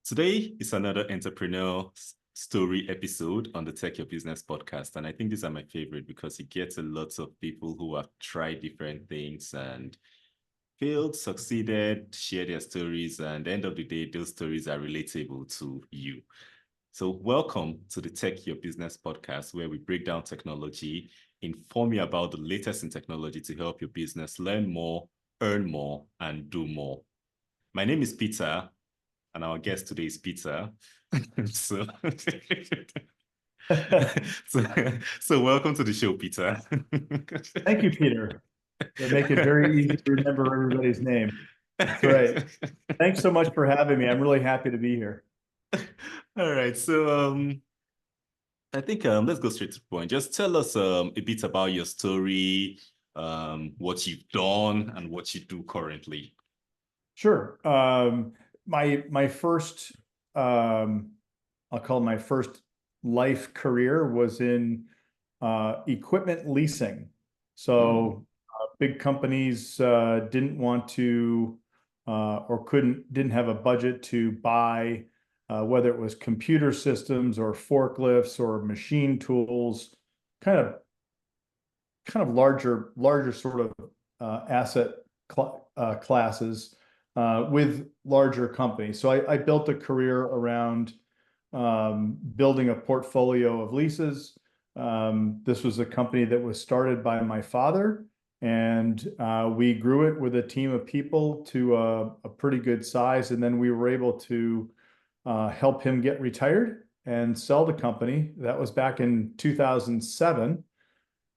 Today is another entrepreneur story episode on the Tech Your Business podcast. And I think these are my favorite because it gets a lot of people who have tried different things and failed, succeeded, share their stories. And at the end of the day, those stories are relatable to you. So welcome to the Tech Your Business podcast, where we break down technology, inform you about the latest in technology to help your business learn more, earn more, and do more. My name is Peter, and our guest today is Peter. so, so, so welcome to the show, Peter. Thank you, Peter. They make it very easy to remember everybody's name. That's right. Thanks so much for having me. I'm really happy to be here. All right. So I think let's go straight to the point. Just tell us a bit about your story, what you've done, and what you do currently. Sure. My first I'll call it my first life career was in equipment leasing. So big companies didn't want to or didn't have a budget to buy whether it was computer systems or forklifts or machine tools, kind of larger sort of asset classes with larger companies. So I built a career around building a portfolio of leases. This was a company that was started by my father, and we grew it with a team of people to a pretty good size. And then we were able to help him get retired and sell the company. That was back in 2007.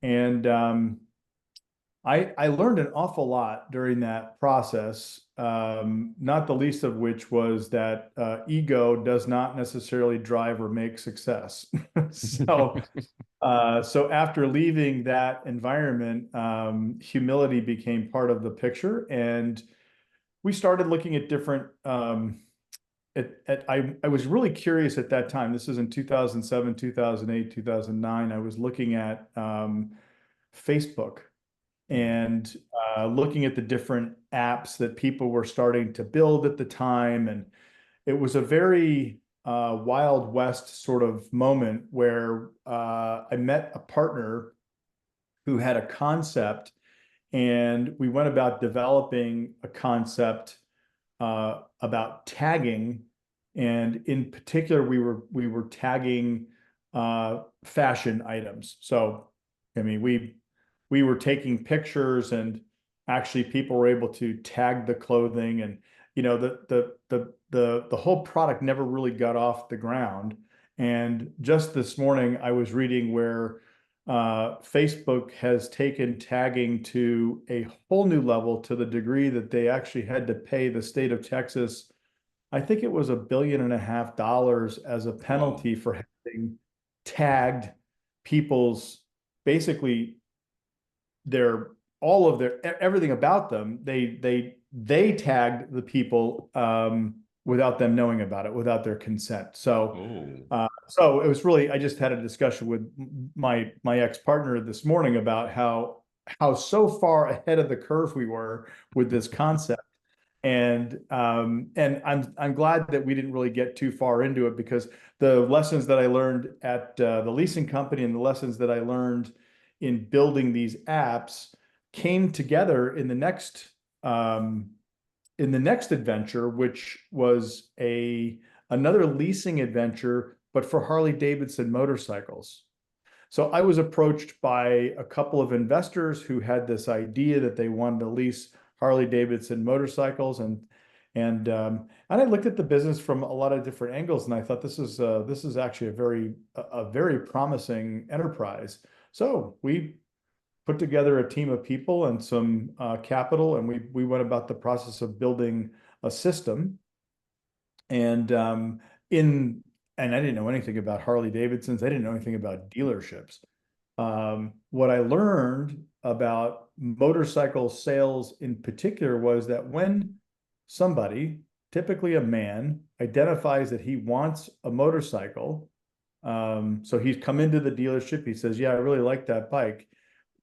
And I learned an awful lot during that process, not the least of which was that ego does not necessarily drive or make success. So after leaving that environment, humility became part of the picture, and we started looking at different. I was really curious at that time. This is in 2007, 2008, 2009. I was looking at Facebook and looking at the different apps that people were starting to build at the time. And it was a very Wild West sort of moment where I met a partner who had a concept, and we went about developing a concept about tagging. And in particular, we were tagging fashion items. So, I mean, we were taking pictures, and actually people were able to tag the clothing, and the whole product never really got off the ground. And just this morning I was reading where Facebook has taken tagging to a whole new level, to the degree that they actually had to pay the state of Texas, I think it was $1.5 billion as a penalty for having tagged people's, basically everything about them. They tagged the people without them knowing about it, without their consent. So it was really, I just had a discussion with my ex-partner this morning about how so far ahead of the curve we were with this concept. And I'm glad that we didn't really get too far into it, because the lessons that I learned at the leasing company and the lessons that I learned in building these apps came together in the next adventure, which was another leasing adventure, but for Harley Davidson motorcycles. So I was approached by a couple of investors who had this idea that they wanted to lease Harley Davidson motorcycles, and I looked at the business from a lot of different angles, and I thought this is actually a very promising enterprise. So we put together a team of people and some capital, and we went about the process of building a system. And I didn't know anything about Harley Davidsons. I didn't know anything about dealerships. What I learned about motorcycle sales in particular was that when somebody, typically a man, identifies that he wants a motorcycle, so he's come into the dealership, he says, "Yeah, I really like that bike."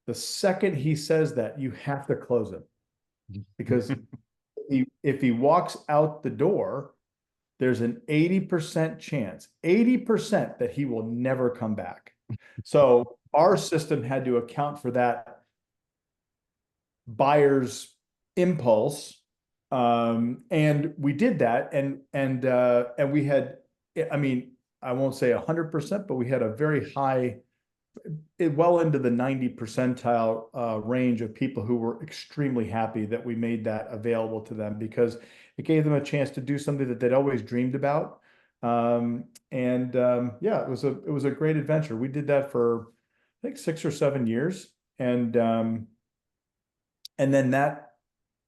The second he says that, you have to close him, because if he walks out the door there's an 80% chance, 80% that he will never come back. So our system had to account for that buyer's impulse. And we did that, and we had, I mean, I won't say 100%, but we had a very high, well into the 90 percentile range of people who were extremely happy that we made that available to them, because it gave them a chance to do something that they'd always dreamed about. Yeah, it was a great adventure. We did that for, I think, 6 or 7 years, and then that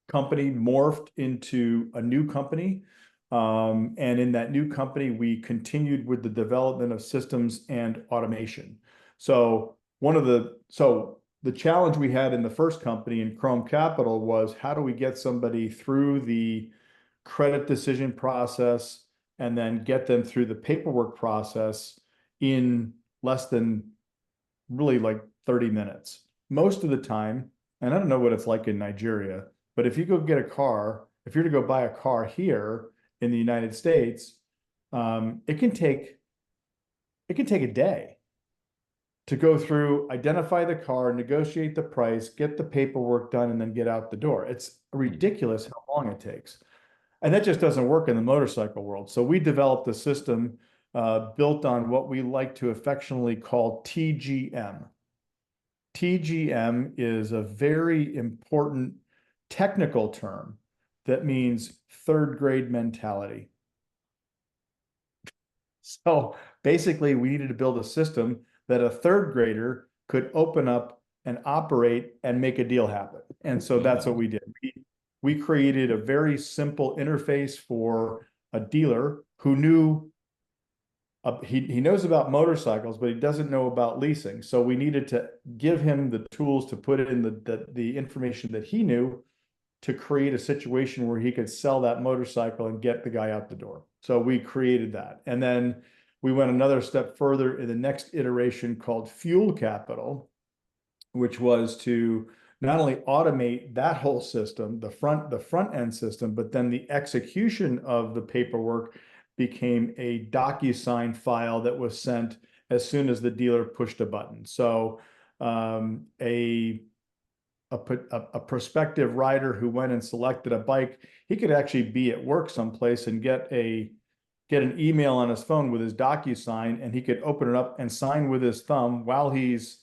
company morphed into a new company. And in that new company, we continued with the development of systems and automation. So the challenge we had in the first company, in Chrome Capital, was how do we get somebody through the credit decision process and then get them through the paperwork process in less than really like 30 minutes. Most of the time, and I don't know what it's like in Nigeria, but if you go get a car, if you're to go buy a car here in the United States, it can take a day to go through, identify the car, negotiate the price, get the paperwork done, and then get out the door. It's ridiculous how long it takes. And that just doesn't work in the motorcycle world. So we developed a system built on what we like to affectionately call TGM. TGM is a very important technical term that means third grade mentality. So basically, we needed to build a system that a third grader could open up and operate and make a deal happen. And so that's what we did. We created a very simple interface for a dealer who knew he knows about motorcycles, but he doesn't know about leasing. So we needed to give him the tools to put in the information that he knew to create a situation where he could sell that motorcycle and get the guy out the door. So we created that. And then we went another step further in the next iteration called Fuel Capital, which was to not only automate that whole system, the front end system, but then the execution of the paperwork became a DocuSign file that was sent as soon as the dealer pushed a button. So a prospective rider who went and selected a bike, he could actually be at work someplace and get an email on his phone with his DocuSign, and he could open it up and sign with his thumb while he's,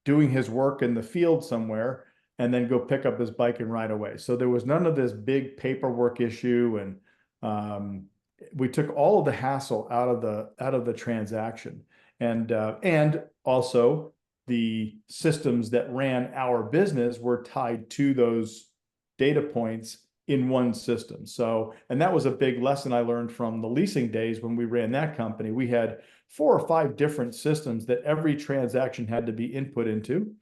doing his work in the field somewhere, and then go pick up his bike and ride away. So there was none of this big paperwork issue, and we took all of the hassle out of the transaction, and also the systems that ran our business were tied to those data points in one system. So, and that was a big lesson I learned from the leasing days when we ran that company. We had 4 or 5 different systems that every transaction had to be input into.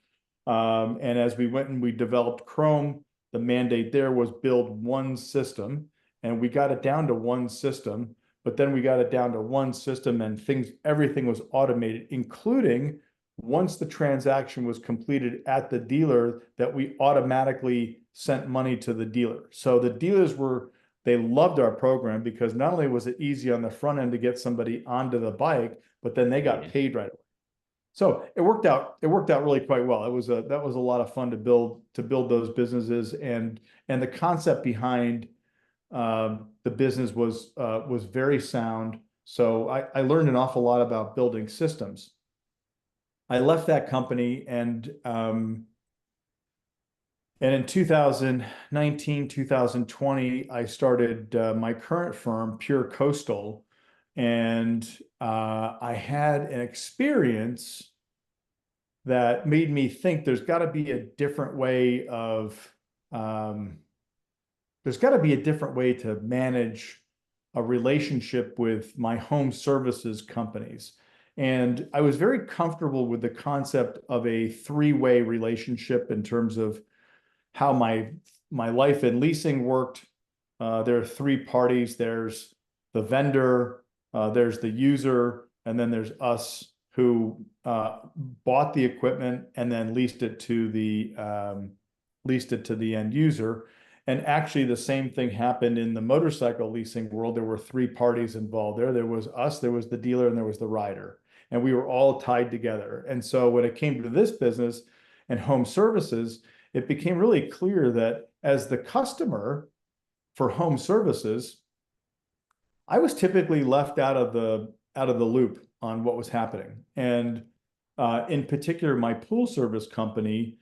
And as we went and we developed Chrome, the mandate there was build one system, and we got it down to one system, but then we got it down to one system and everything was automated, including once the transaction was completed at the dealer, that we automatically sent money to the dealer. So the dealers they loved our program because not only was it easy on the front end to get somebody onto the bike, but then they got paid right away. So it worked out really quite well. That was a lot of fun to build those businesses, and the concept behind the business was very sound. So I learned an awful lot about building systems. I left that company, and in 2019, 2020, I started my current firm, Pure Coastal, and I had an experience that made me think there's got to be a different way to manage a relationship with my home services companies. And I was very comfortable with the concept of a 3-way relationship in terms of how my life in leasing worked. There are 3 parties. There's the vendor, there's the user, and then there's us who bought the equipment and then leased it to the end user. And actually, the same thing happened in the motorcycle leasing world. There were three parties involved there. There was us, there was the dealer, and there was the rider. And we were all tied together. And so when it came to this business and home services, it became really clear that as the customer for home services, I was typically left out of the loop on what was happening. And in particular, my pool service company,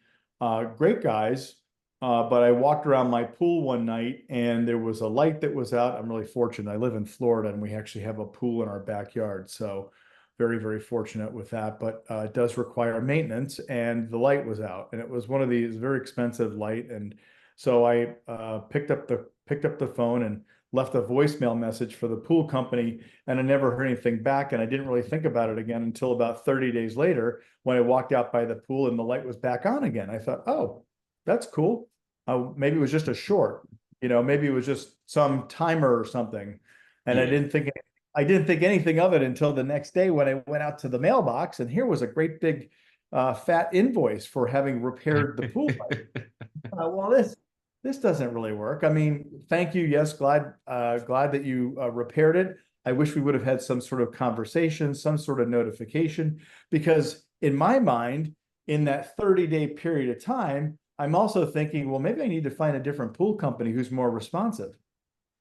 great guys, but I walked around my pool one night and there was a light that was out. I'm really fortunate. I live in Florida and we actually have a pool in our backyard. So very, very fortunate with that, but it does require maintenance, and the light was out, and it was one of these very expensive light. And so I picked up the phone and left a voicemail message for the pool company, and I never heard anything back. And I didn't really think about it again until about 30 days later when I walked out by the pool and the light was back on again. I thought, oh, that's cool. Maybe it was just a short, maybe it was just some timer or something. And Yeah. I didn't think anything of it until the next day when I went out to the mailbox, and here was a great big fat invoice for having repaired the pool light. Well, this doesn't really work. I mean, thank you. Yes, glad that you repaired it. I wish we would have had some sort of conversation, some sort of notification, because in my mind, in that 30-day period of time, I'm also thinking, well, maybe I need to find a different pool company who's more responsive.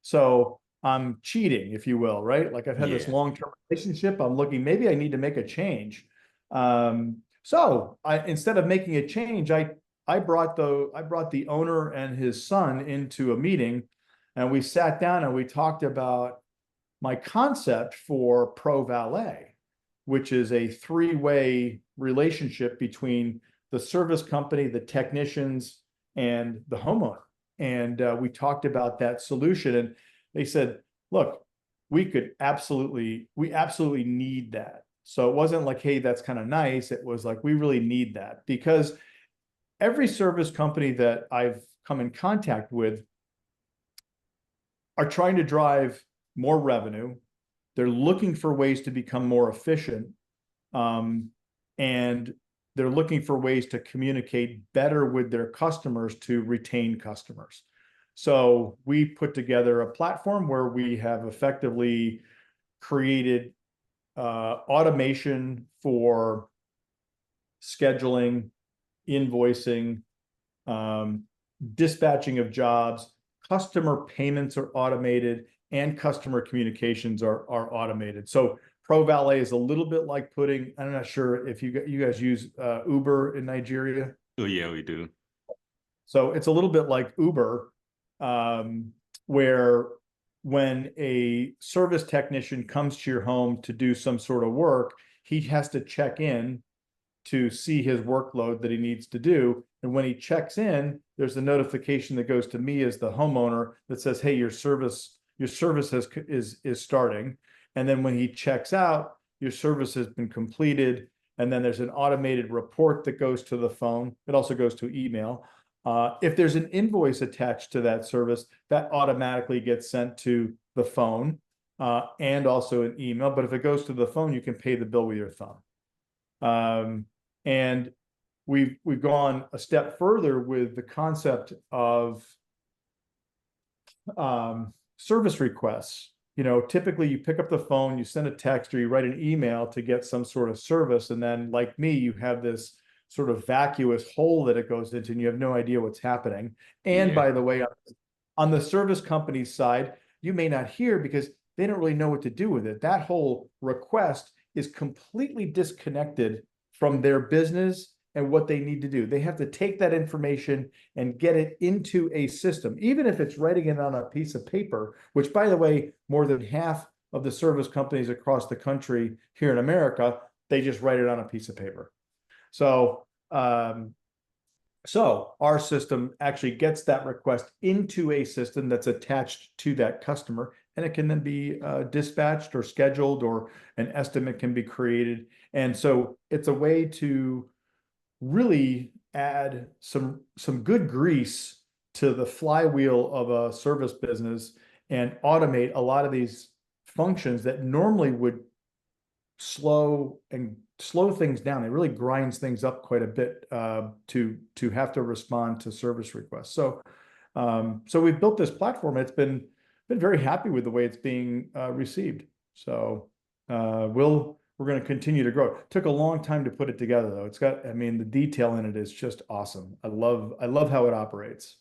So I'm cheating, if you will, right? Like I've had this Yeah. long-term relationship. I'm looking, maybe I need to make a change. So instead of making a change, I brought the owner and his son into a meeting, and we sat down and we talked about my concept for Pro Valet, which is a three-way relationship between the service company, the technicians, and the homeowner. And we talked about that solution, and they said, look, we absolutely need that. So it wasn't like, hey, that's kind of nice. It was like, we really need that, because every service company that I've come in contact with are trying to drive more revenue. They're looking for ways to become more efficient. And they're looking for ways to communicate better with their customers to retain customers. So we put together a platform where we have effectively created automation for scheduling, invoicing, dispatching of jobs, customer payments are automated, and customer communications are automated. So Pro Valet is a little bit like putting, I'm not sure if you guys use Uber in Nigeria. Oh yeah, we do. So it's a little bit like Uber, where when a service technician comes to your home to do some sort of work, he has to check in to see his workload that he needs to do. And when he checks in, there's a notification that goes to me as the homeowner that says, hey, your service is starting. And then when he checks out, your service has been completed. And then there's an automated report that goes to the phone. It also goes to email. If there's an invoice attached to that service, that automatically gets sent to the phone and also an email. But if it goes to the phone, you can pay the bill with your thumb. And we've gone a step further with the concept of service requests. Typically you pick up the phone, you send a text, or you write an email to get some sort of service. And then, like me, you have this sort of vacuous hole that it goes into, and you have no idea what's happening. And Yeah. by the way, on the service company's side, you may not hear because they don't really know what to do with it. That whole request is completely disconnected from their business and what they need to do. They have to take that information and get it into a system, even if it's writing it on a piece of paper, which, by the way, more than half of the service companies across the country here in America, they just write it on a piece of paper. So our system actually gets that request into a system that's attached to that customer, and it can then be dispatched or scheduled, or an estimate can be created. And so it's a way to really add some good grease to the flywheel of a service business and automate a lot of these functions that normally would slow things down. It really grinds things up quite a bit to have to respond to service requests. So So we've built this platform. It's been very happy with the way it's being received. So we're going to continue to grow. It took a long time to put it together, though. It's got, I mean, the detail in it is just awesome. I love how it operates.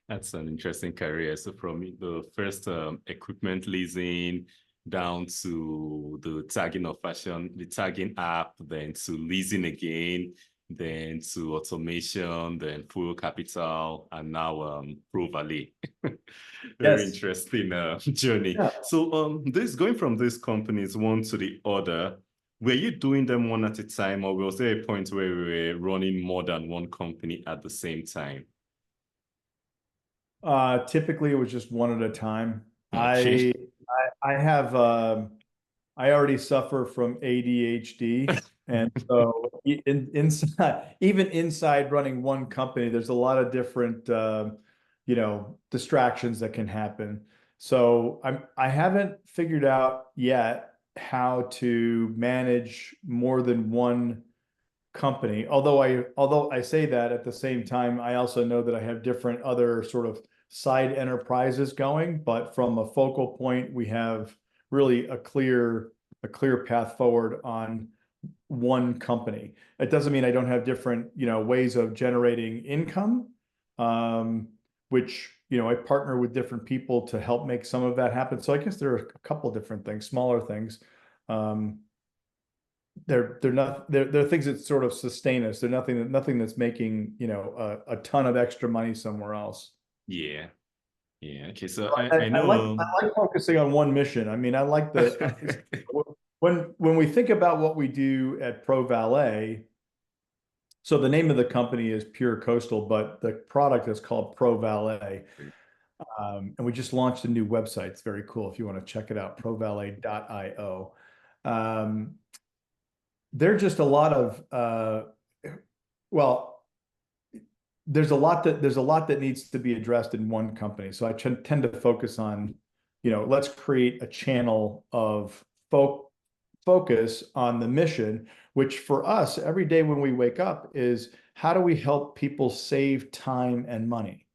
That's an interesting career. So from the first equipment leasing down to the tagging of fashion, the tagging app, then to leasing again, then to automation, then full capital, and now Pro Valet. Very Yes. interesting journey. Yeah. So this going from these companies one to the other, were you doing them one at a time, or was there a point where we were running more than one company at the same time? Typically it was just one at a time. Okay. I have I already suffer from ADHD. And so inside, even inside running one company, there's a lot of different distractions that can happen. So I haven't figured out yet how to manage more than one company. Although I say that, at the same time, I also know that I have different other sort of side enterprises going, but from a focal point, we have really a clear path forward on one company. It doesn't mean I don't have different, ways of generating income, which, I partner with different people to help make some of that happen. So I guess there are a couple different things, smaller things. Um, they're things that sort of sustain us. They're nothing that's making, a ton of extra money somewhere else. Yeah. Yeah. Okay. So I, I I know. like I like focusing on one mission. I mean, I like when we think about what we do at Pro Valet. So the name of the company is Pure Coastal, but the product is called Pro Valet. And we just launched a new website. It's very cool if you want to check it out, provalet.io. Um, they're just a lot of well, there's a lot that needs to be addressed in one company. So I tend to focus on, let's create a channel of focus on the mission, which for us every day when we wake up is how do we help people save time and money,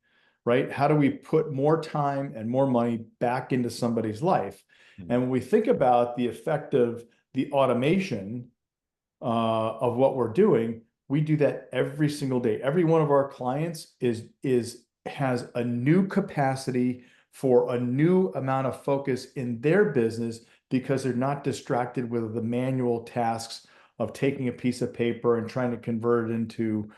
right? How do we put more time and more money back into somebody's life? And when we think about the effect of the automation of what we're doing, we do that every single day. Every one of our clients has a new capacity for a new amount of focus in their business because they're not distracted with the manual tasks of taking a piece of paper and trying to convert it into,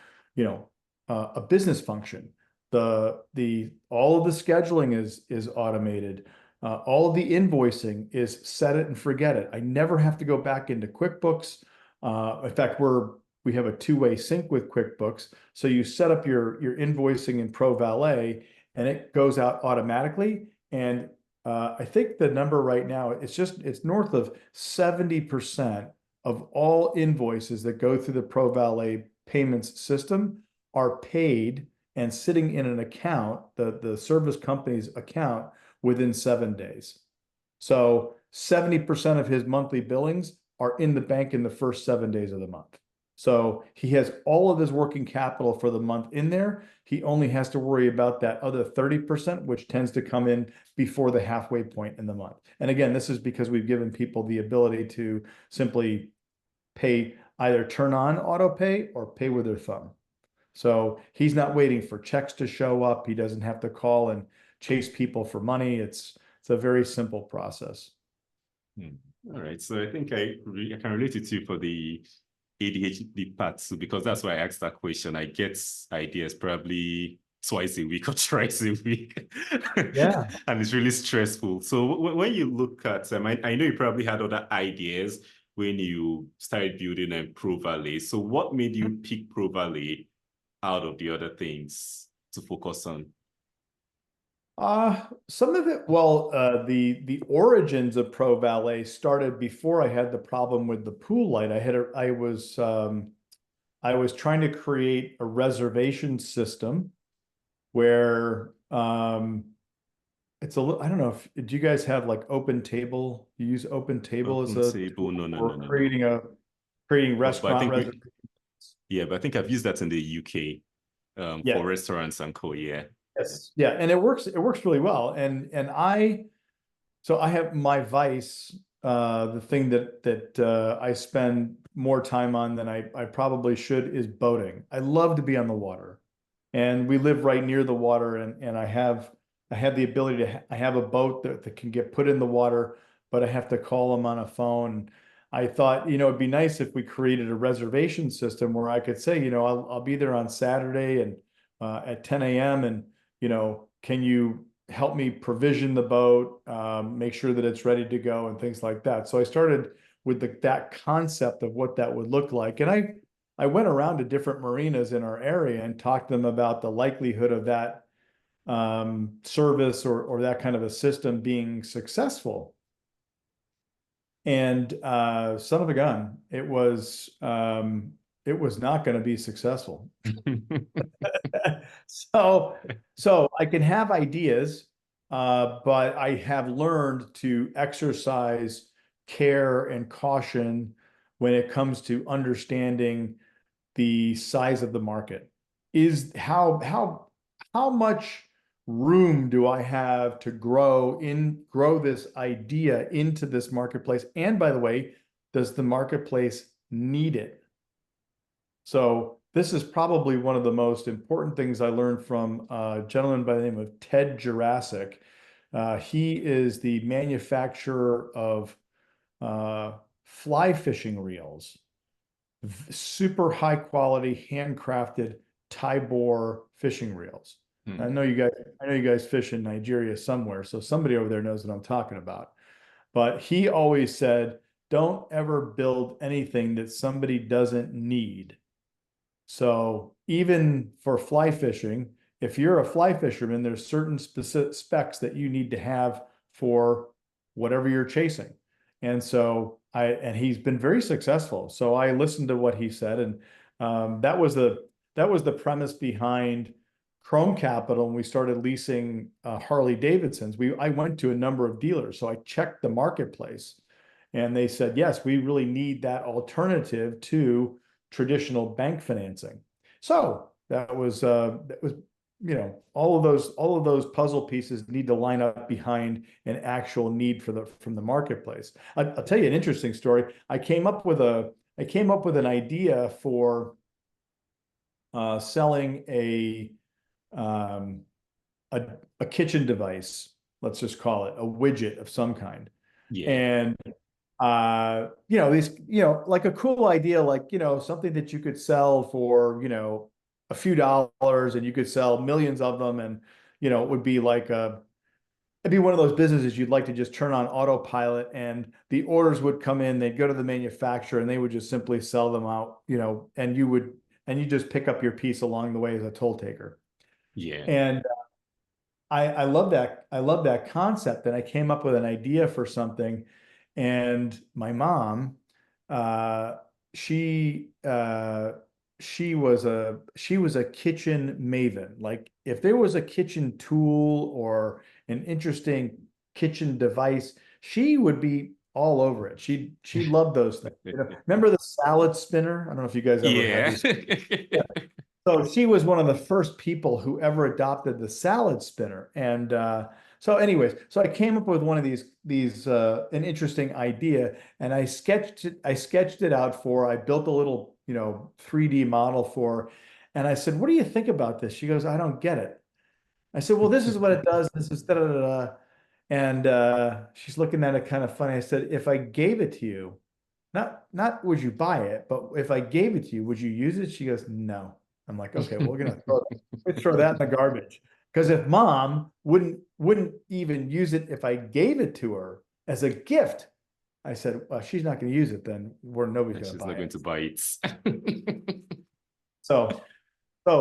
a business function. All of the scheduling is automated. All of the invoicing is set it and forget it. I never have to go back into QuickBooks. In fact, we have a two-way sync with QuickBooks. So you set up your invoicing in Pro Valet and it goes out automatically. And I think the number right now, it's north of 70% of all invoices that go through the Pro Valet payments system are paid and sitting in an account, the service company's account, within 7 days. So 70% of his monthly billings are in the bank in the first 7 days of the month. So he has all of his working capital for the month in there. He only has to worry about that other 30%, which tends to come in before the halfway point in the month. And again, this is because we've given people the ability to simply pay, either turn on auto pay or pay with their thumb. So he's not waiting for checks to show up. He doesn't have to call and chase people for money. It's a very simple process. All right. So I think I can relate it to you for the ADHD part too, because that's why I asked that question. I get ideas probably twice a week or thrice a week. Yeah. And it's really stressful. So when you look at, I know you probably had other ideas when you started building a Pro Valet. So what made you pick Pro Valet out of the other things to focus on? Some of it, well, the origins of Pro Valet started before I had the problem with the pool light. I was trying to create a reservation system where it's a little, I don't know if, do you guys have like Open Table? You use Open Table as Open a table? tool No, no, no, for no, no. creating But I restaurant think reservations? but I think I've used that in the UK for Yeah. restaurants and co. Yeah. Yes. Yeah, and it works really well. So I have my vice, the thing that I spend more time on than I probably should is boating. I love to be on the water. And we live right near the water, and I have the ability to I have a boat that can get put in the water, but I have to call them on a phone. I thought, it'd be nice if we created a reservation system where I could say, I'll be there on Saturday and at 10 a.m. and can you help me provision the boat, make sure that it's ready to go and things like that. So I started with that concept of what that would look like. And I went around to different marinas in our area and talked to them about the likelihood of that service or that kind of a system being successful. And son of a gun, it was not going to be successful. So I can have ideas, but I have learned to exercise care and caution when it comes to understanding the size of the market. Is how much room do I have to grow this idea into this marketplace? And by the way, does the marketplace need it? So this is probably one of the most important things I learned from a gentleman by the name of Ted Jurassic. He is the manufacturer of fly fishing reels, super high quality, handcrafted Tybor fishing reels. I know you guys fish in Nigeria somewhere, so somebody over there knows what I'm talking about. But he always said, don't ever build anything that somebody doesn't need. So even for fly fishing, if you're a fly fisherman, there's certain specific specs that you need to have for whatever you're chasing. And so he's been very successful. So I listened to what he said, and that was the premise behind Chrome Capital. And we started leasing Harley Davidsons. I went to a number of dealers, so I checked the marketplace, and they said, yes, we really need that alternative to traditional bank financing. So that was all of those puzzle pieces need to line up behind an actual need from the marketplace. I'll tell you an interesting story. I came up with an idea for selling a kitchen device. Let's just call it a widget of some kind. Yeah. And like a cool idea, like, something that you could sell for, a few dollars, and you could sell millions of them. And, it would be like it'd be one of those businesses you'd like to just turn on autopilot, and the orders would come in, they'd go to the manufacturer, and they would just simply sell them out, and you just pick up your piece along the way as a toll taker. Yeah. And I love that. I love that concept. And I came up with an idea for something. And my mom, she was a kitchen maven. Like, if there was a kitchen tool or an interesting kitchen device, she would be all over it. She loved those things. Remember the salad spinner? I don't know if you guys ever had these. Yeah. So she was one of the first people who ever adopted the salad spinner. And so I came up with one of these an interesting idea, and I sketched it out I built a little 3D model for, and I said, what do you think about this? She goes, I don't get it. I said, well, this is what it does. This is da da da da. And she's looking at it kind of funny. I said, if I gave it to you, not would you buy it, but if I gave it to you, would you use it? She goes, no. I'm like, okay, well, we're gonna throw that in the garbage. Because if mom wouldn't even use it if I gave it to her as a gift, I said, well, she's not going to use it, then nobody's going to buy it. She's not going to buy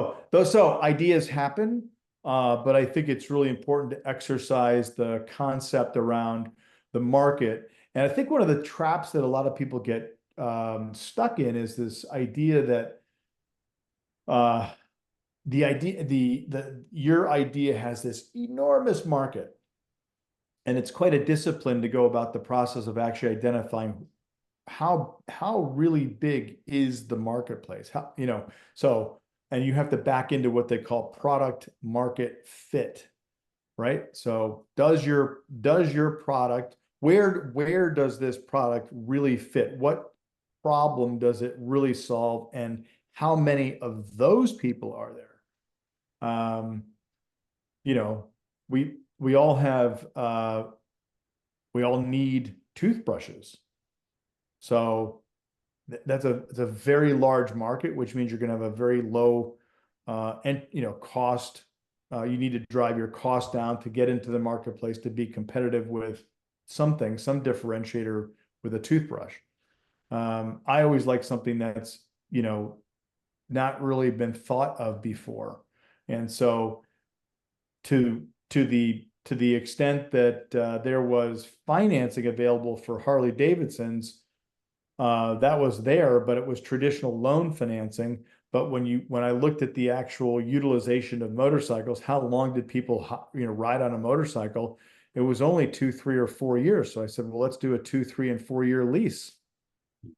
it. So ideas happen, but I think it's really important to exercise the concept around the market. And I think one of the traps that a lot of people get stuck in is this idea that your idea has this enormous market, and it's quite a discipline to go about the process of actually identifying how really big is the marketplace. So and you have to back into what they call product market fit, right? So does your product, where does this product really fit? What problem does it really solve? And how many of those people are there? You know, we all have we all need toothbrushes. So it's a very large market, which means you're going to have a very low and cost. You need to drive your cost down to get into the marketplace to be competitive with some differentiator with a toothbrush. I always like something that's not really been thought of before, and so to the extent that there was financing available for Harley Davidsons, that was there, but it was traditional loan financing. But when I looked at the actual utilization of motorcycles, how long did people ride on a motorcycle? It was only 2, 3, or 4 years. So I said, well, let's do a 2, 3, and 4 year lease.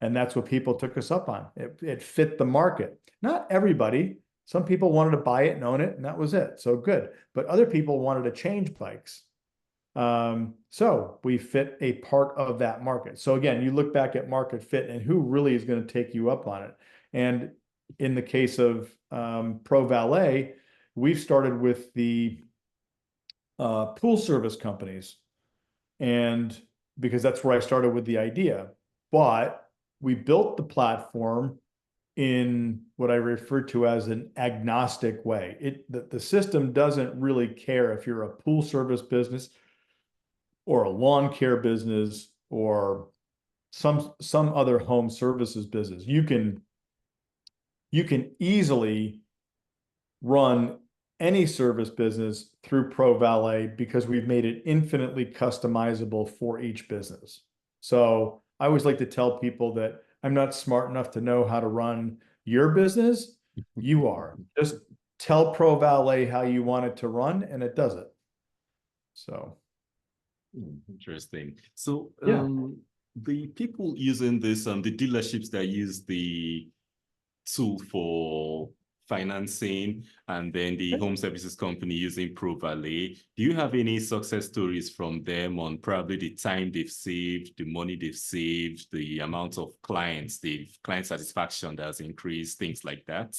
And that's what people took us up on. It fit the market. Not everybody. Some people wanted to buy it and own it, and that was it. So good. But other people wanted to change bikes. So we fit a part of that market. So again, you look back at market fit and who really is going to take you up on it. And in the case of Pro Valet, we've started with the pool service companies, and because that's where I started with the idea. But we built the platform in what I refer to as an agnostic way. The system doesn't really care if you're a pool service business or a lawn care business or some other home services business. You can easily run any service business through Pro Valet because we've made it infinitely customizable for each business. So I always like to tell people that I'm not smart enough to know how to run your business. You are. Just tell Pro Valet how you want it to run, and it does it. So interesting. So yeah. the people using this, the dealerships that use the tool for financing, and then the home services company using Pro Valet, do you have any success stories from them on probably the time they've saved, the money they've saved, the amount of client satisfaction that has increased, things like that?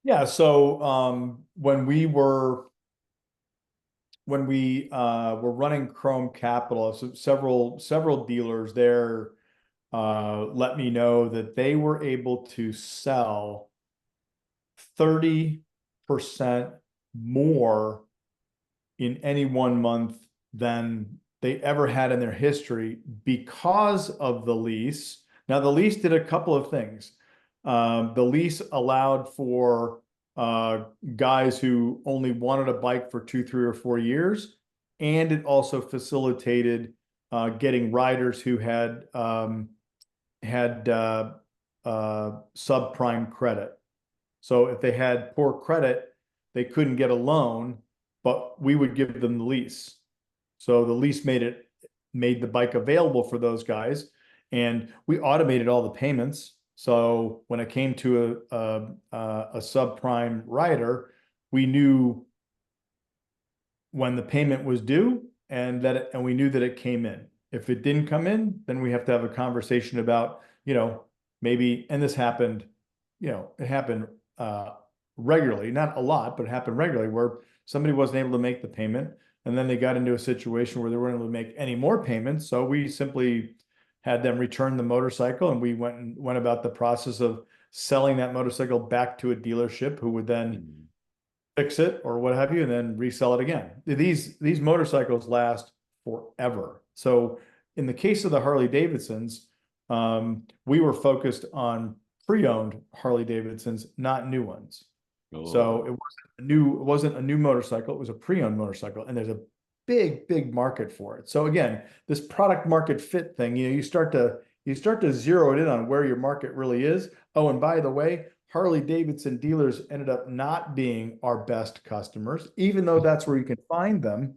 Yeah. So when we were running Chrome Capital, so several dealers there let me know that they were able to sell 30% more in any one month than they ever had in their history because of the lease. Now, the lease did a couple of things. The lease allowed for guys who only wanted a bike for 2, 3, or 4 years, and it also facilitated getting riders who had subprime credit. So if they had poor credit, they couldn't get a loan, but we would give them the lease. So the lease made the bike available for those guys, and we automated all the payments. So when it came to a subprime rider, we knew when the payment was due and we knew that it came in. If it didn't come in, then we have to have a conversation about, maybe, and this happened, it happened regularly, not a lot, but it happened regularly where somebody wasn't able to make the payment, and then they got into a situation where they weren't able to make any more payments. So we simply had them return the motorcycle, and we went about the process of selling that motorcycle back to a dealership who would then fix it or what have you, and then resell it again. These motorcycles last forever. So in the case of the Harley Davidsons, we were focused on pre-owned Harley Davidsons, not new ones. Oh. So it wasn't a new motorcycle, it was a pre-owned motorcycle, and there's a big market for it. So again, this product market fit thing, you start to zero it in on where your market really is. Oh, and by the way, Harley Davidson dealers ended up not being our best customers, even though that's where you can find them.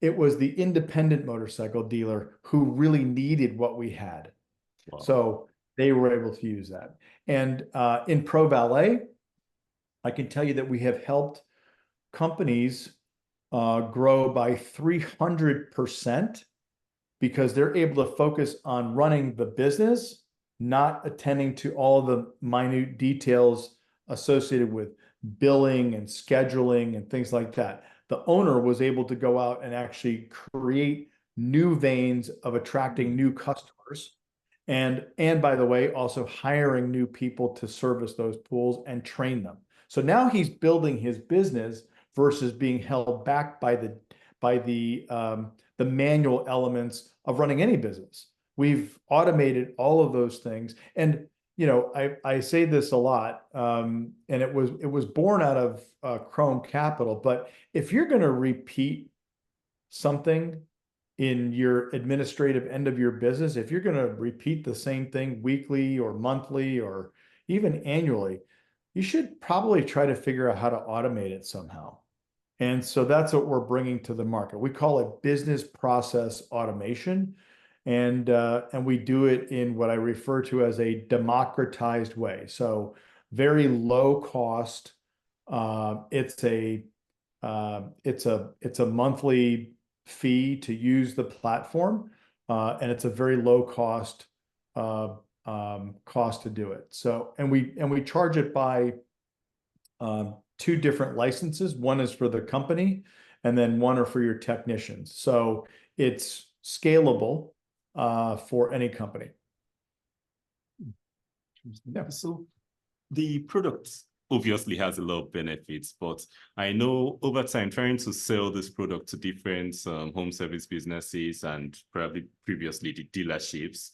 It was the independent motorcycle dealer who really needed what we had. Wow. So they were able to use that. And in Pro Valet, I can tell you that we have helped companies grow by 300% because they're able to focus on running the business, not attending to all the minute details associated with billing and scheduling and things like that. The owner was able to go out and actually create new veins of attracting new customers. And by the way, also hiring new people to service those pools and train them. So now he's building his business versus being held back by the manual elements of running any business. We've automated all of those things. And I say this a lot, and it was born out of Chrome Capital. But if you're going to repeat something in your administrative end of your business, if you're going to repeat the same thing weekly or monthly or even annually, you should probably try to figure out how to automate it somehow. And so that's what we're bringing to the market. We call it business process automation. And we do it in what I refer to as a democratized way. So very low cost. It's a monthly fee to use the platform, and it's a very low cost to do it. So and we charge it by two different licenses. One is for the company, and then one are for your technicians. So it's scalable for any company. Yeah. So the product obviously has a lot of benefits, but I know over time trying to sell this product to different home service businesses and probably previously the dealerships,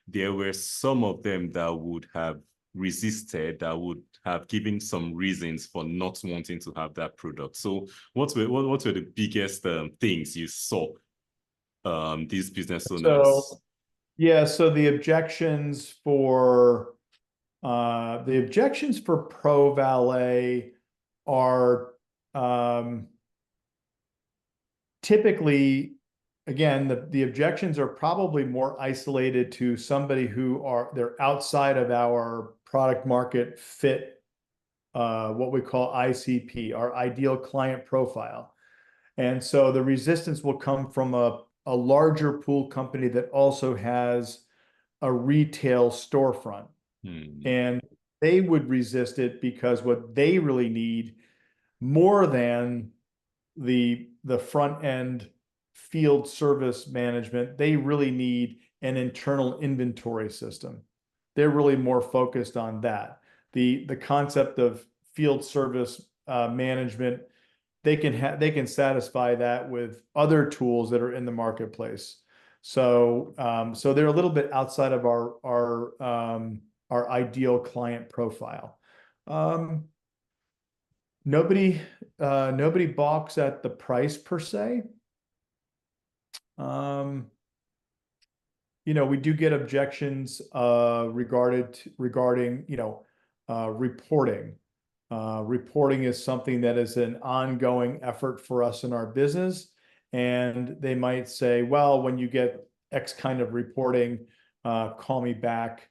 there were some of them that would have resisted, that would have given some reasons for not wanting to have that product. So what were the biggest things you saw these business owners? So the objections for Pro Valet are typically, again, the objections are probably more isolated to somebody they're outside of our product market fit, what we call ICP, our ideal client profile. And so the resistance will come from a larger pool company that also has a retail storefront. And they would resist it because what they really need more than the front end field service management, they really need an internal inventory system. They're really more focused on that. The concept of field service management, they can satisfy that with other tools that are in the marketplace. So they're a little bit outside of our ideal client profile. Nobody balks at the price per se. We do get objections regarding reporting. Reporting is something that is an ongoing effort for us in our business. And they might say, well, when you get X kind of reporting, call me back.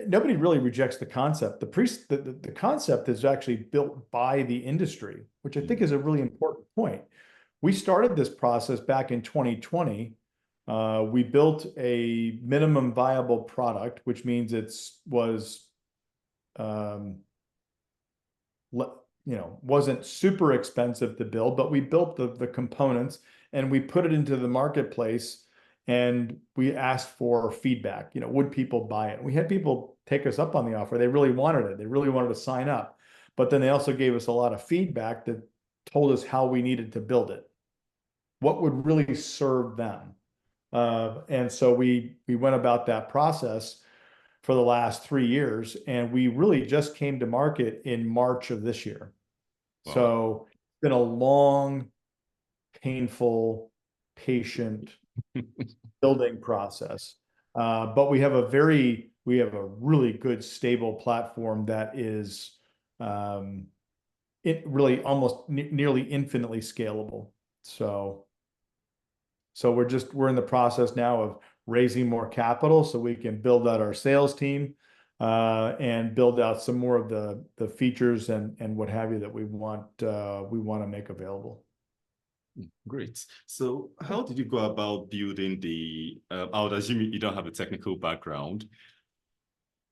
Nobody really rejects the concept. The concept is actually built by the industry, which I think is a really important point. We started this process back in 2020. We built a minimum viable product, which means wasn't super expensive to build, but we built the components and we put it into the marketplace. And we asked for feedback. Would people buy it? We had people take us up on the offer. They really wanted it. They really wanted to sign up. But then they also gave us a lot of feedback that told us how we needed to build it, what would really serve them. And so we went about that process for the last 3 years, and we really just came to market in March of this year. Wow. So it's been a long, painful, patient building process. But we have a really good, stable platform that is really almost nearly infinitely scalable. So we're in the process now of raising more capital so we can build out our sales team. and build out some more of the features and what have you that we want to make available. Great. So how did you go about building the, I would assume you don't have a technical background.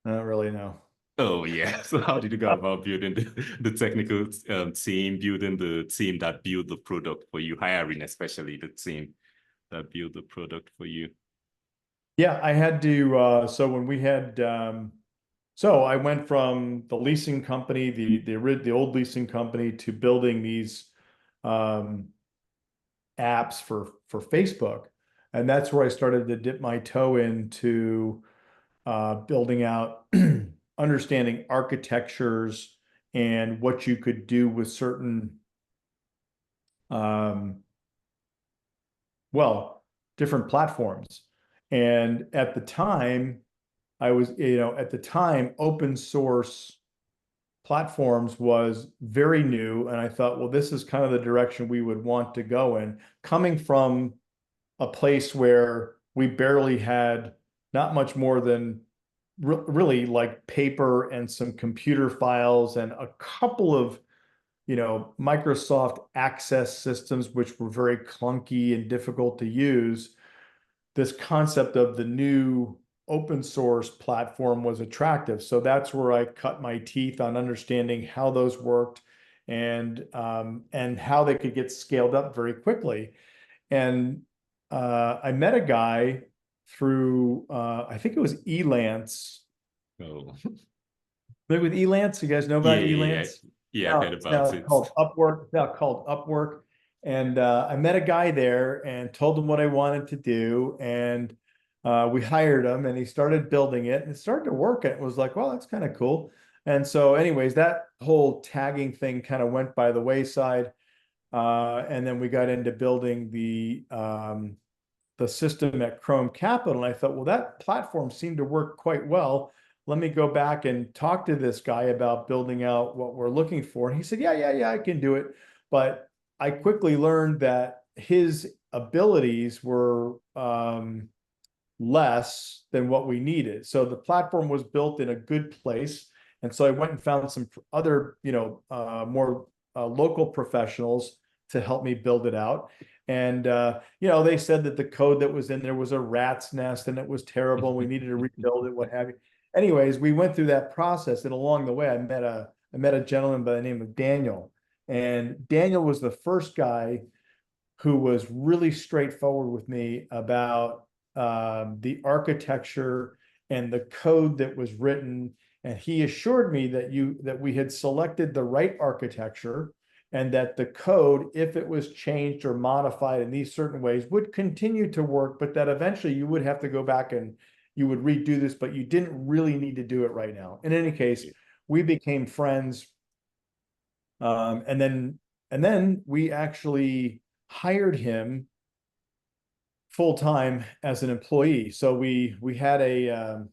I don't really know. Oh yeah. So how did you go about building the technical team, building the team that build the product for you, hiring especially the team that build the product for you? Yeah, I had to, so when we had, so I went from the leasing company, the old leasing company, to building these um, apps for Facebook. And that's where I started to dip my toe into building out, understanding architectures and what you could do with certain, um, well, different platforms. And at the time, at the time, open source platforms was very new. And I thought, well, this is kind of the direction we would want to go in, coming from a place where we barely had not much more than really like paper and some computer files and a couple of, Microsoft Access systems, which were very clunky and difficult to use. This concept of the new open source platform was attractive. So that's where I cut my teeth on understanding how those worked and how they could get scaled up very quickly. And I met a guy through I think it was Elance. Oh Maybe with Elance, you guys know yeah, about yeah, yeah. Elance? Yeah, I No, heard it's about now it. called Upwork. It's now called Upwork. And I met a guy there and told him what I wanted to do. And we hired him and he started building it and it started to work. And it was like, well, that's kind of cool. And so, anyways, that whole tagging thing kind of went by the wayside. And then we got into building the system at Chrome Capital. And I thought, well, that platform seemed to work quite well. Let me go back and talk to this guy about building out what we're looking for. And he said, yeah, I can do it. But I quickly learned that his abilities were less than what we needed. So the platform was built in a good place. And so I went and found some other, more local professionals to help me build it out. And, they said that the code that was in there was a rat's nest and it was terrible. And we needed to rebuild it, what have you. Anyways, we went through that process. And along the way, I met a gentleman by the name of Daniel. And Daniel was the first guy who was really straightforward with me about the architecture and the code that was written. And he assured me that we had selected the right architecture and that the code, if it was changed or modified in these certain ways, would continue to work, but that eventually you would have to go back and you would redo this, but you didn't really need to do it right now. In any case, we became friends. And then we actually hired him full time as an employee. So we had an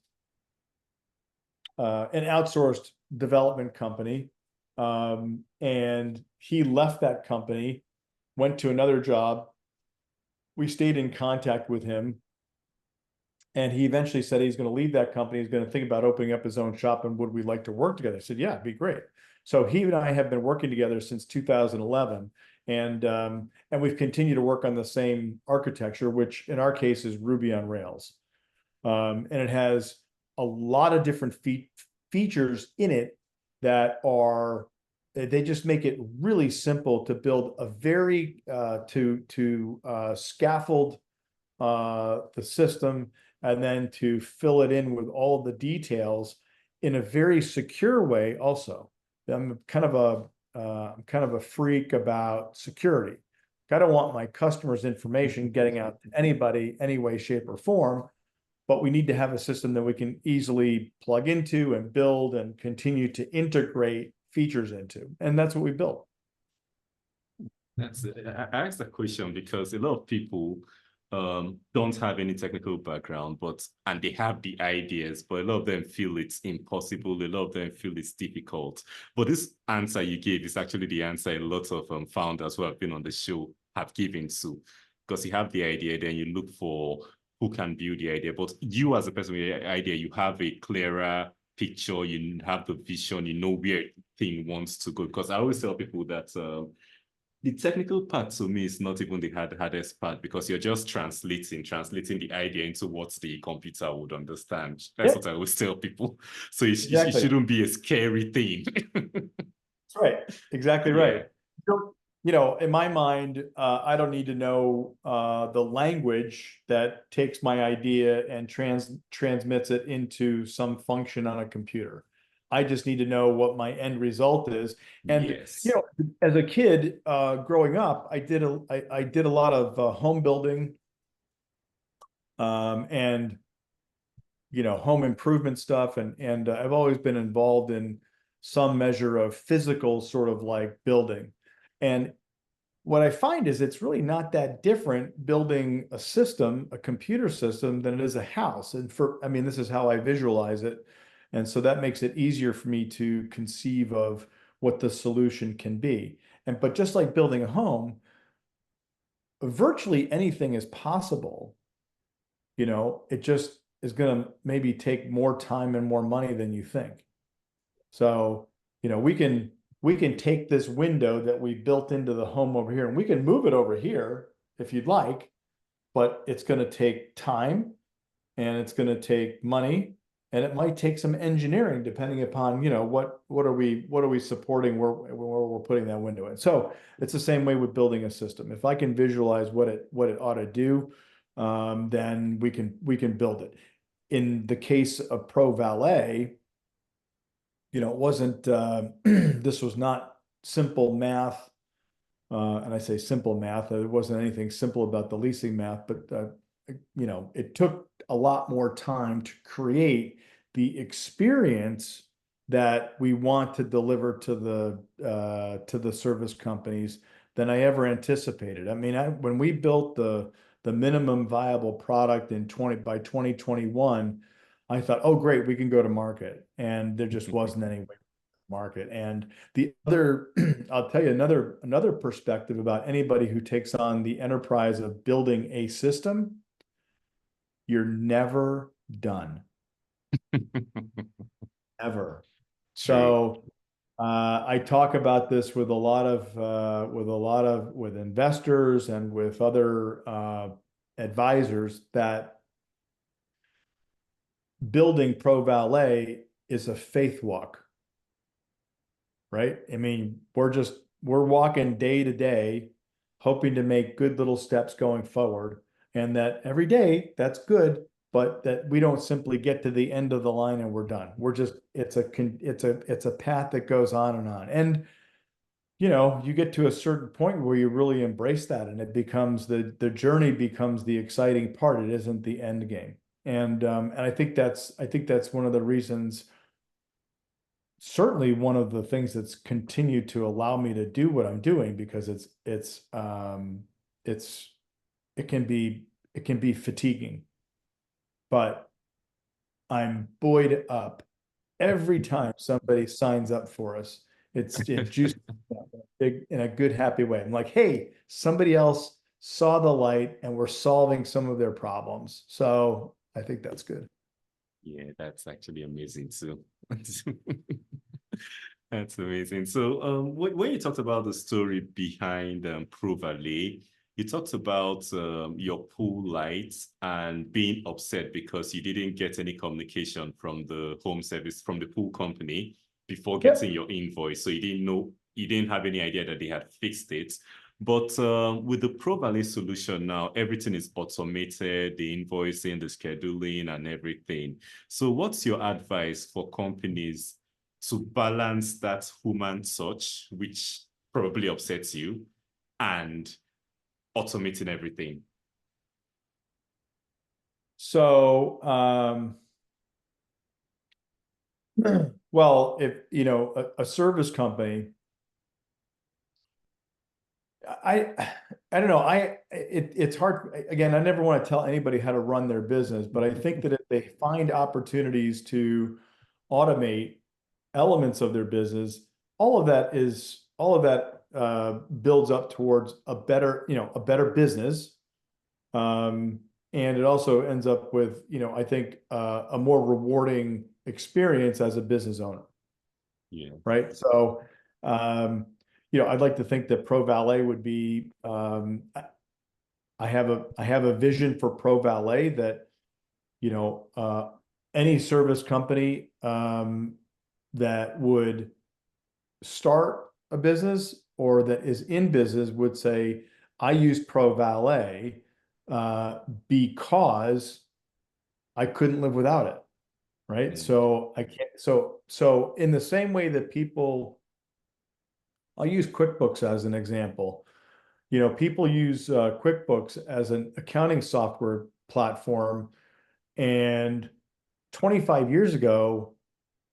outsourced development company, and he left that company, went to another job. We stayed in contact with him, and he eventually said he's going to leave that company. He's going to think about opening up his own shop, and would we like to work together? I said, yeah, it'd be great. So he and I have been working together since 2011. And we've continued to work on the same architecture, which in our case is Ruby on Rails. And it has a lot of different features in it that they just make it really simple to build a very scaffold the system and then to fill it in with all the details in a very secure way also. I'm kind of a freak about security. I don't want my customers' information getting out to anybody, any way, shape, or form, but we need to have a system that we can easily plug into and build and continue to integrate features into. And that's what we built. I asked that question because a lot of people don't have any technical background, and they have the ideas, but a lot of them feel it's impossible. A lot of them feel it's difficult. But this answer you gave is actually the answer a lot of founders who have been on the show have given to, because you have the idea, then you look for who can build the idea. But you as a person with the idea, you have a clearer picture, you have the vision, you know where thing wants to go. Because I always tell people that the technical part to me is not even the hardest part, because you're just translating the idea into what the computer would understand. That's Yeah, what I always tell people. So it exactly. shouldn't be a scary thing. That's right. Exactly Yeah. right. You know, in my mind, I don't need to know the language that takes my idea and transmits it into some function on a computer. I just need to know what my end result is. And you Yes. know, as a kid growing up, I did a lot of home building and you know, home improvement stuff, and I've always been involved in some measure of physical sort of like building. And what I find is it's really not that different building a system, a computer system, than it is a house. And I mean, this is how I visualize it. And so that makes it easier for me to conceive of what the solution can be. But just like building a home, virtually anything is possible. You know, it just is going to maybe take more time and more money than you think. So, you know, we can take this window that we built into the home over here and we can move it over here if you'd like, but it's going to take time and it's going to take money and it might take some engineering depending upon, you know, what are we supporting where we're putting that window in. So it's the same way with building a system. If I can visualize what it ought to do, then we can build it. In the case of Pro Valet, you know, it wasn't this was not simple math. And I say simple math, there wasn't anything simple about the leasing math, but you know, it took a lot more time to create the experience that we want to deliver to the service companies than I ever anticipated. I mean, when we built the minimum viable product in 2021, I thought, oh great, we can go to market, and there just wasn't any way to market. And the other, I'll tell you another perspective about anybody who takes on the enterprise of building a system. You're never done, ever. True. So I talk about this with a lot of with investors and with other advisors that building Pro Valet is a faith walk, right? I mean, we're walking day to day, hoping to make good little steps going forward, and that every day that's good, but that we don't simply get to the end of the line and we're done. We're just it's a path that goes on and on. And you know, you get to a certain point where you really embrace that, and it becomes the journey becomes the exciting part. It isn't the end game. And I think that's one of the reasons, certainly one of the things that's continued to allow me to do what I'm doing, because it's it can be fatiguing, but I'm buoyed up every time somebody signs up for us. It juices me up in a in a good, happy way. I'm like, hey, somebody else saw the light and we're solving some of their problems. So I think that's good. Yeah, that's actually amazing too. That's amazing. So, when you talked about the story behind Pro Valet, you talked about your pool lights and being upset because you didn't get any communication from the home service, from the pool company before getting Yep. your invoice. So you didn't have any idea that they had fixed it. But with the Pro Valet solution now, everything is automated, the invoicing, the scheduling, and everything. So, what's your advice for companies to balance that human touch, which probably upsets you, and automating everything? So, well, if you know a service company, I I don't know. It's hard. Again, I never want to tell anybody how to run their business, but I think that if they find opportunities to automate elements of their business, all of that builds up towards a better, you know, a better business. Um, and it also ends up with, I think a more rewarding experience as a business owner. Yeah. Right. So, I'd like to think that Pro Valet would be, I have a vision for Pro Valet that, any service company, that would start a business or that is in business would say, I use Pro Valet, because I couldn't live without it. Right. Mm. So I can't, so in the same way that I'll use QuickBooks as an example. People use QuickBooks as an accounting software platform. And 25 years ago,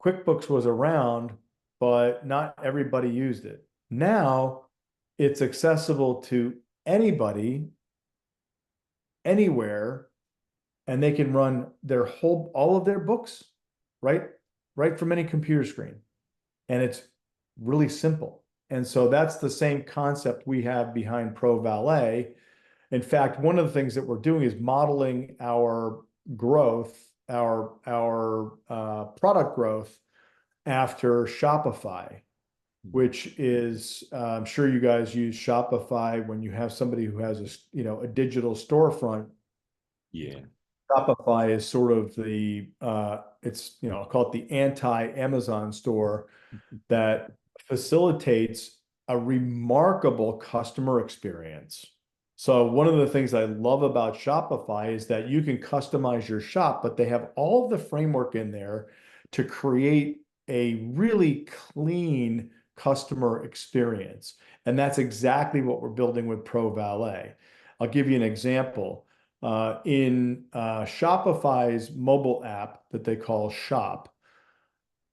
QuickBooks was around, but not everybody used it. Now it's accessible to anybody, anywhere, and they can run all of their books right from any computer screen. And it's really simple. And so that's the same concept we have behind Pro Valet. In fact, one of the things that we're doing is modeling our growth, our product growth after Shopify, which is, I'm sure you guys use Shopify when you have somebody who has a digital storefront. Yeah. Shopify is sort of I'll call it the anti-Amazon store that facilitates a remarkable customer experience. So one of the things I love about Shopify is that you can customize your shop, but they have all of the framework in there to create a really clean customer experience. And that's exactly what we're building with Pro Valet. I'll give you an example. In Shopify's mobile app that they call Shop,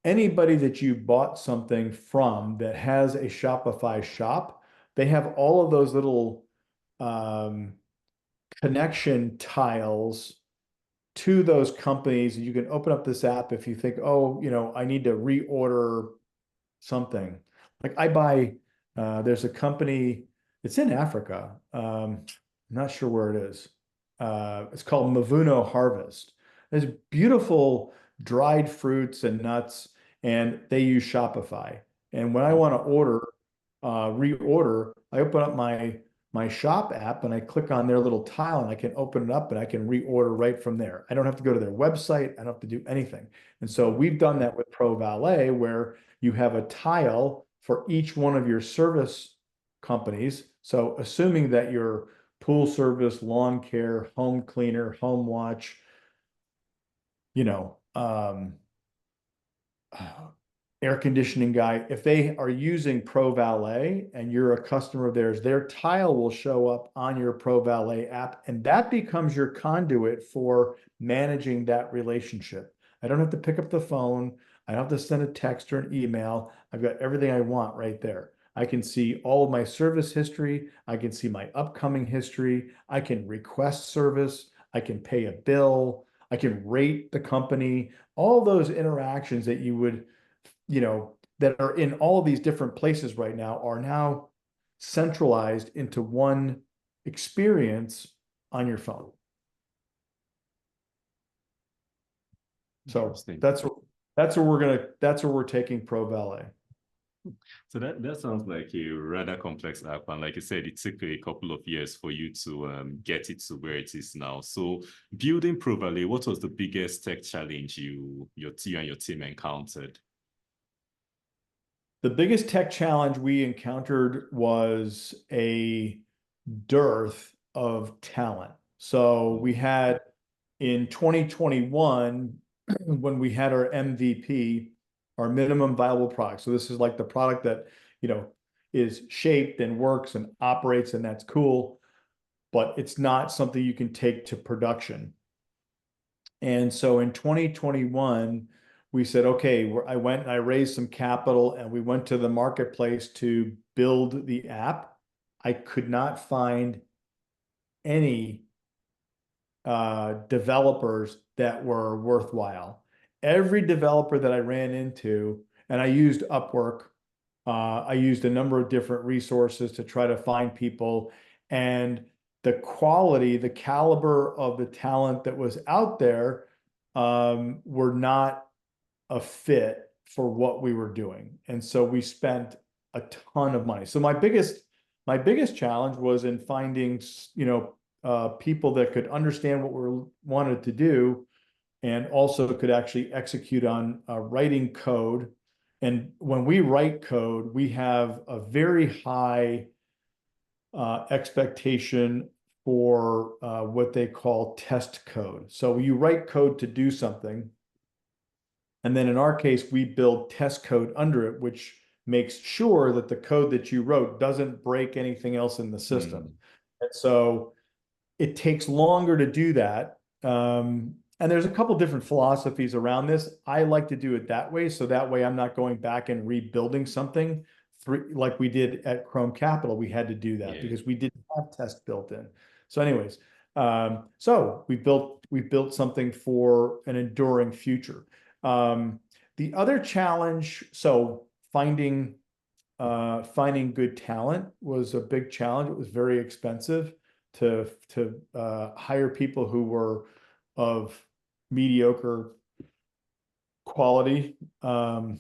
anybody that you bought something from that has a Shopify shop, they have all of those little connection tiles to those companies. You can open up this app if you think, oh, I need to reorder something. Like there's a company, it's in Africa. I'm not sure where it is. It's called Mavuno Harvest. There's beautiful dried fruits and nuts, and they use Shopify. And when I want to reorder, I open up my shop app and I click on their little tile and I can open it up and I can reorder right from there. I don't have to go to their website. I don't have to do anything. And so we've done that with Pro Valet, where you have a tile for each one of your service companies. So assuming that your pool service, lawn care, home cleaner, home watch, air conditioning guy, if they are using Pro Valet and you're a customer of theirs, their tile will show up on your Pro Valet app, and that becomes your conduit for managing that relationship. I don't have to pick up the phone. I don't have to send a text or an email. I've got everything I want right there. I can see all of my service history. I can see my upcoming history. I can request service. I can pay a bill. I can rate the company. All those interactions that you would, that are in all these different places right now are now centralized into one experience on your phone. So that's where we're taking Pro Valet. So that sounds like a rather complex app, and like you said, it took a couple of years for you to get it to where it is now. So building Pro Valet, what was the biggest tech challenge you and your team encountered? The biggest tech challenge we encountered was a dearth of talent. So we had in 2021, when we had our MVP, our minimum viable product. So this is like the product that, is shaped and works and operates, and that's cool, but it's not something you can take to production. And so in 2021, we said, okay, I went and I raised some capital and we went to the marketplace to build the app. I could not find any developers that were worthwhile. Every developer that I ran into, and I used Upwork, I used a number of different resources to try to find people. And the quality, the caliber of the talent that was out there were not a fit for what we were doing. And so we spent a ton of money. So my biggest challenge was in finding, people that could understand what we wanted to do and also could actually execute on writing code. And when we write code, we have a very high expectation for what they call test code. So you write code to do something, and then in our case, we build test code under it, which makes sure that the code that you wrote doesn't break anything else in the system. And so it takes longer to do that. And there's a couple different philosophies around this. I like to do it that way. So that way I'm not going back and rebuilding something like we did at Chrome Capital. We had to do that because we didn't have test built in. So anyways, so we built something for an enduring future. The other challenge, so finding good talent was a big challenge. It was very expensive to hire people who were of mediocre quality. The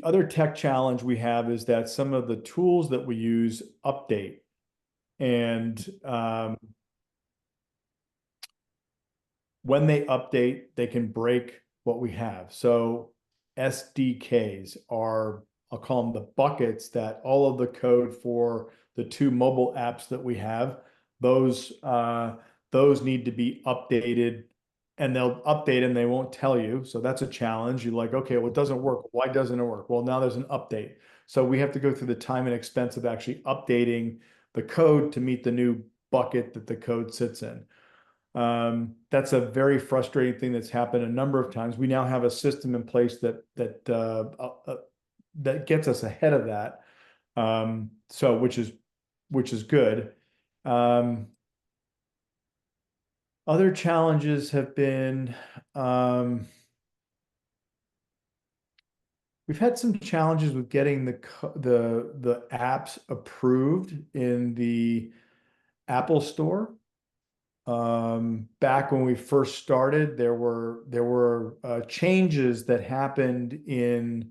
other tech challenge we have is that some of the tools that we use update, and when they update, they can break what we have. So SDKs are, I'll call them the buckets that all of the code for the 2 mobile apps that we have, those need to be updated, and they'll update and they won't tell you. So that's a challenge. You're like, okay, well, it doesn't work. Why doesn't it work? Well, now there's an update. So we have to go through the time and expense of actually updating the code to meet the new bucket that the code sits in. That's a very frustrating thing that's happened a number of times. We now have a system in place that gets us ahead of that. So which is good. Other challenges have been, we've had some challenges with getting the apps approved in the Apple Store. Back when we first started, there were changes that happened in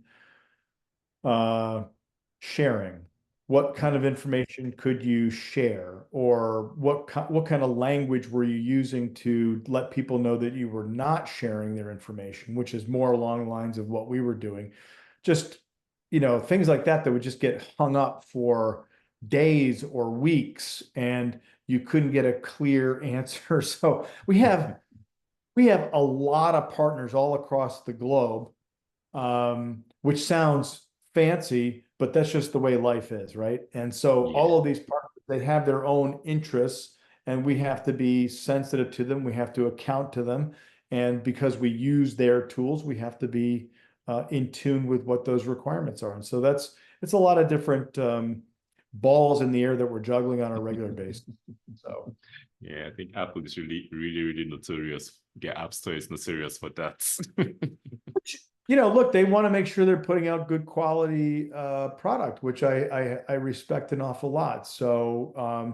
sharing. What kind of information could you share, or what kind of language were you using to let people know that you were not sharing their information, which is more along the lines of what we were doing. Just, things like that would just get hung up for days or weeks, and you couldn't get a clear answer. So we have a lot of partners all across the globe, which sounds fancy, but that's just the way life is, right? And so all of these partners, they have their own interests, and we have to be sensitive to them. We have to account to them. And because we use their tools, we have to be in tune with what those requirements are. And so it's a lot of different balls in the air that we're juggling on a regular basis. So yeah, I think Apple is really, really, really notorious. Their App Store is notorious for that. Look, they want to make sure they're putting out good quality product, which I respect an awful lot. So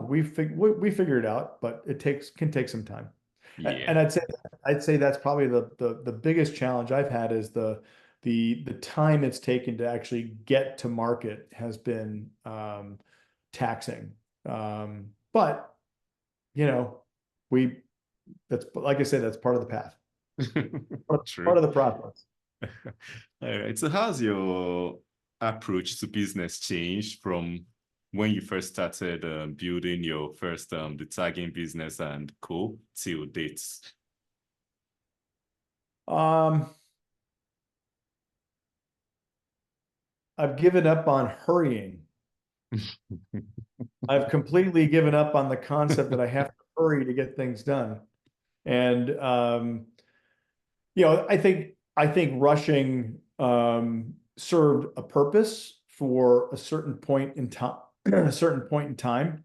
we figure it out, but it can take some time. And I'd say that's probably the biggest challenge I've had is the time it's taken to actually get to market has been taxing. But that's, like I said, that's part of the path. Part of the process. All right. So how's your approach to business changed from when you first started building your first the tagging business and co till dates? I've given up on hurrying. I've completely given up on the concept that I have to hurry to get things done. And I think rushing served a purpose for a certain point in time.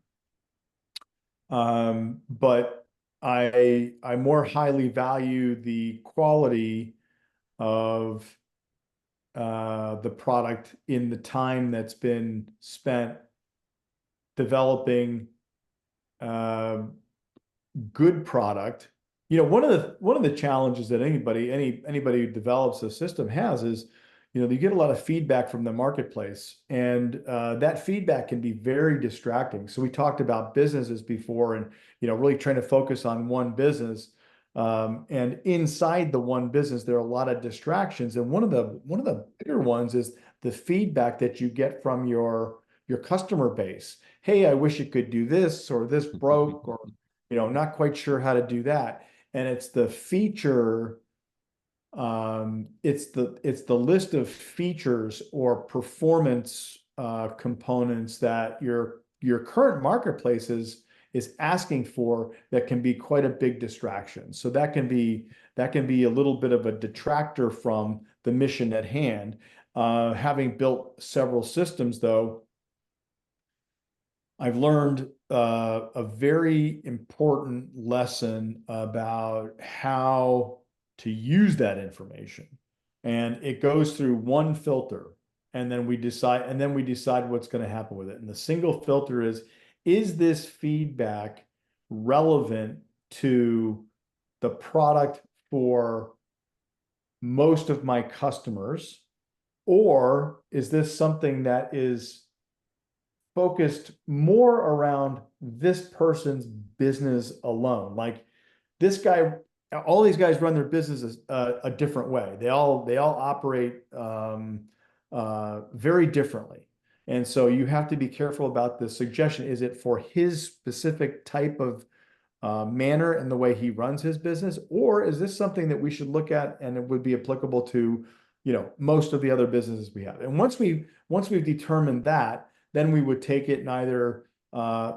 But I more highly value the quality of the product in the time that's been spent developing good product. You know, one of the challenges that anybody who develops a system has is, you know, you get a lot of feedback from the marketplace, and that feedback can be very distracting. So we talked about businesses before, and you know, really trying to focus on one business. And inside the one business, there are a lot of distractions, and one of the bigger ones is the feedback that you get from your customer base. Hey, I wish it could do this, or this broke, or you know, not quite sure how to do that. And it's the feature, it's the list of features or performance components that your current marketplace is asking for that can be quite a big distraction. So that can be a little bit of a detractor from the mission at hand. Having built several systems, though, I've learned a very important lesson about how to use that information. And it goes through one filter, and then we decide what's going to happen with it. And the single filter is this feedback relevant to the product for most of my customers, or is this something that is focused more around this person's business alone? Like, this guy, all these guys run their businesses a different way. They all operate very differently. And so you have to be careful about the suggestion. Is it for his specific type of manner and the way he runs his business? Or is this something that we should look at and it would be applicable to, you know, most of the other businesses we have? And once we've determined that, then we would take it and either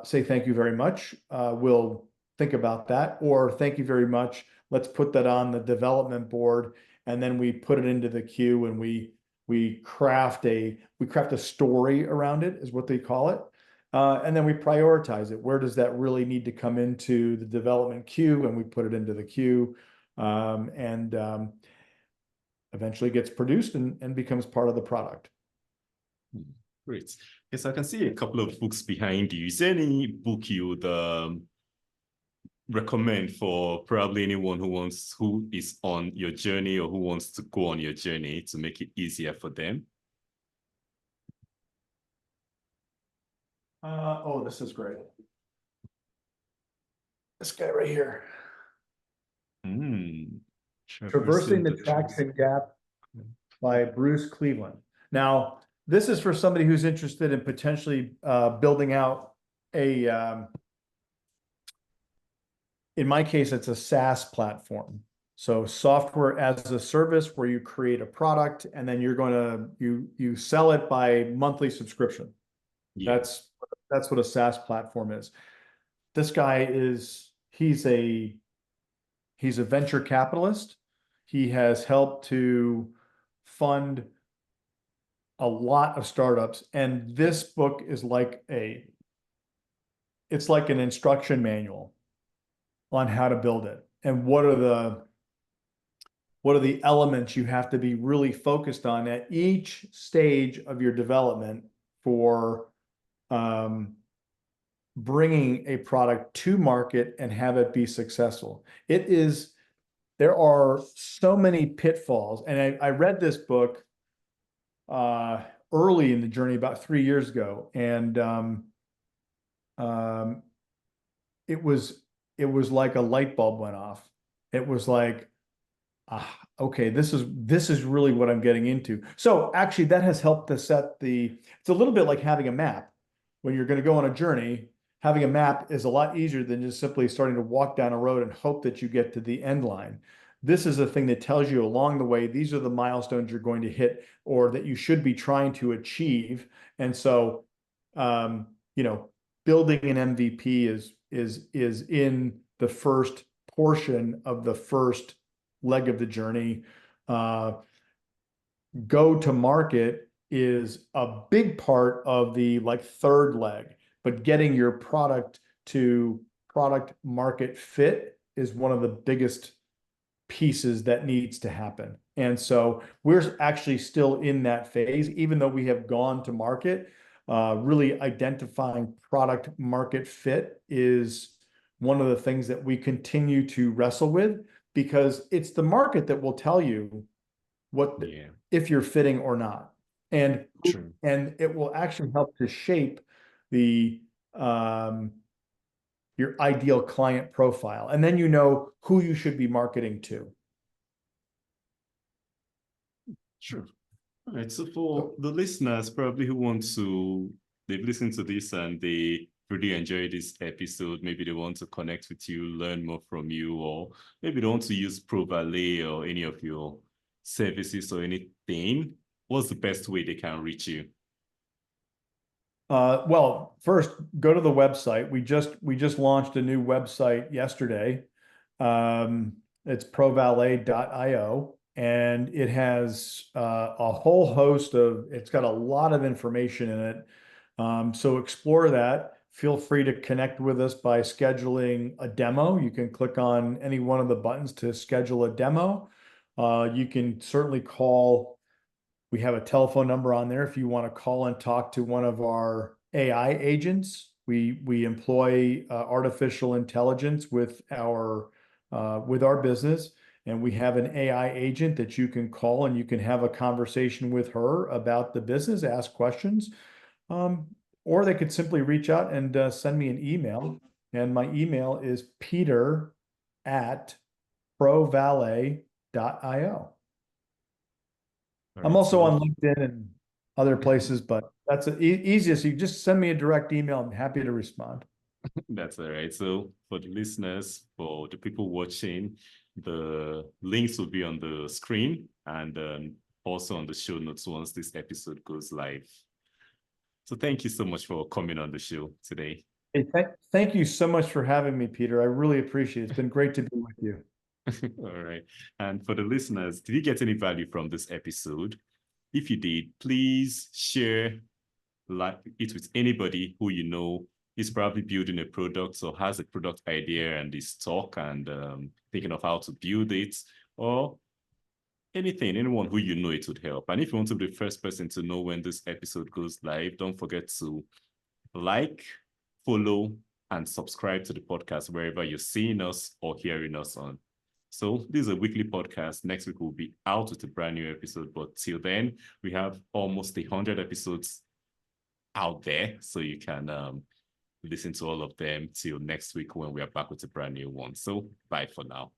say, thank you very much, we'll think about that, or thank you very much, let's put that on the development board, and then we put it into the queue, and we craft a story around it, is what they call it. And then we prioritize it. Where does that really need to come into the development queue? And we put it into the queue, and eventually gets produced and becomes part of the product. Great. Yes, I can see a couple of books behind you. Is there any book you would recommend for probably anyone who is on your journey or who wants to go on your journey to make it easier for them? Oh, this is great. This guy right here. Traversing the Traction Gap by Bruce Cleveland. Now, this is for somebody who's interested in potentially building out a, in my case, it's a SaaS platform. So software as a service, where you create a product and then you're going to, you sell it by monthly subscription. Yeah. That's what a SaaS platform is. This guy he's a venture capitalist. He has helped to fund a lot of startups, and this book is it's like an instruction manual on how to build it, and what are the elements you have to be really focused on at each stage of your development for bringing a product to market and have it be successful. There are so many pitfalls, and I read this book early in the journey, about 3 years ago, and it was like a light bulb went off. It was like, okay, this is really what I'm getting into. So actually, that has helped to set it's a little bit like having a map. When you're going to go on a journey, having a map is a lot easier than just simply starting to walk down a road and hope that you get to the end line. This is a thing that tells you along the way, these are the milestones you're going to hit, or that you should be trying to achieve. And so, you know, building an MVP is in the first portion of the first leg of the journey. Go to market is a big part of the third leg, but getting your product to product market fit is one of the biggest pieces that needs to happen. And so we're actually still in that phase, even though we have gone to market. really identifying product market fit is one of the things that we continue to wrestle with, because it's the market that will tell you what Yeah, if you're fitting or not, and true. it will actually help to shape the your ideal client profile, and then you know who you should be marketing to. Sure. All right. So for the listeners probably who want to, they've listened to this and they really enjoy this episode. Maybe they want to connect with you, learn more from you, or maybe they want to use Pro Valet or any of your services or anything. What's the best way they can reach you? Well, first, go to the website. We just launched a new website yesterday. It's provalet.io, and it has a whole host of. It's got a lot of information in it. So explore that. Feel free to connect with us by scheduling a demo. You can click on any one of the buttons to schedule a demo. You can certainly call. We have a telephone number on there if you want to call and talk to one of our AI agents. We employ artificial intelligence with our business, and we have an AI agent that you can call and you can have a conversation with her about the business, ask questions, or they could simply reach out and send me an email. And my email is peter@provalet.io. All I'm right. also So on LinkedIn and other places, but that's the easiest. You just send me a direct email. I'm happy to respond. that's all right. So for the listeners, for the people watching, the links will be on the screen and also on the show notes once this episode goes live. So thank you so much for coming on the show today. Hey, thank you so much for having me, Peter. I really appreciate it. It's been great to be with you. All right. And for the listeners, did you get any value from this episode? If you did, please share it with anybody who you know is probably building a product or has a product idea and is stuck and thinking of how to build it, or anyone who you know it would help. And if you want to be the first person to know when this episode goes live, don't forget to like, follow, and subscribe to the podcast wherever you're seeing us or hearing us on. So this is a weekly podcast. Next week we'll be out with a brand new episode. But till then, we have almost 100 episodes out there. So you can listen to all of them till next week when we are back with a brand new one. So bye for now.